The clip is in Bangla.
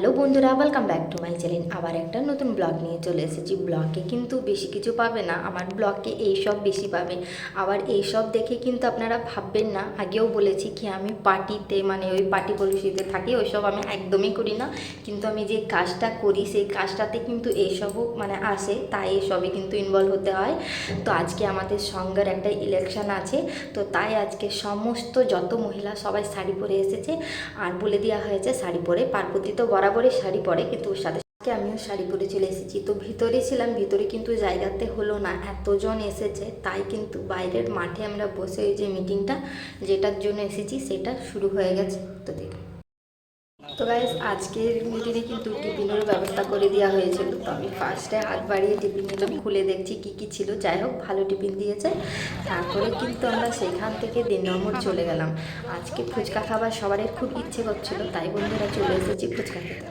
হ্যালো বন্ধুরা, welcome back to my channel. আবার একটা নতুন ব্লগ নিয়ে চলে এসেছি। ব্লগে কিন্তু বেশি কিছু পাবে না, আমার ব্লগে এইসব বেশি পাবে। আবার এইসব দেখে কিন্তু আপনারা ভাববেন না, আগেও বলেছি কি আমি পার্টিতে মানে ওই পার্টি পলিসিতে থাকি, ওইসব আমি একদমই করি না। কিন্তু আমি যে কাজটা করি সেই কাজটাতে কিন্তু এইসবও মানে আসে, তাই এসবে কিন্তু ইনভলভ হতে হয়। তো আজকে আমাদের সঙ্গের একটা ইলেকশন আছে, তো তাই আজকে সমস্ত যত মহিলা সবাই শাড়ি পরে এসেছে। আর বলে দেওয়া হয়েছে শাড়ি পরে, পার্বতী তো বরাবরই শাড়ি পরে, কিন্তু ওর সাথে সাথে আমিও শাড়ি পরে চলে এসেছি। তো ভিতরে ছিলাম, ভিতরে কিন্তু জায়গাতে হলো না, এতজন এসেছে, তাই কিন্তু বাইরের মাঠে আমরা বসে ওই যে মিটিংটা যেটার জন্য এসেছি সেটা শুরু হয়ে গেছে। তো দেখুন, তো গাইস আজকের মিটিংয়ে কিন্তু টিফিনেরও ব্যবস্থা করে দেওয়া হয়েছিল। তো আমি ফার্স্টে হাত বাড়িয়ে টিফিন নিলাম, খুলে দেখছি কী কী ছিল। যাই হোক, ভালো টিফিন দিয়েছে। তারপরে কিন্তু আমরা সেখান থেকে 2 নম্বর চলে গেলাম। আজকে ফুচকা খাবার সবারই খুব ইচ্ছে করছিল, তাই বন্ধুরা চলে এসেছি ফুচকা খেতে।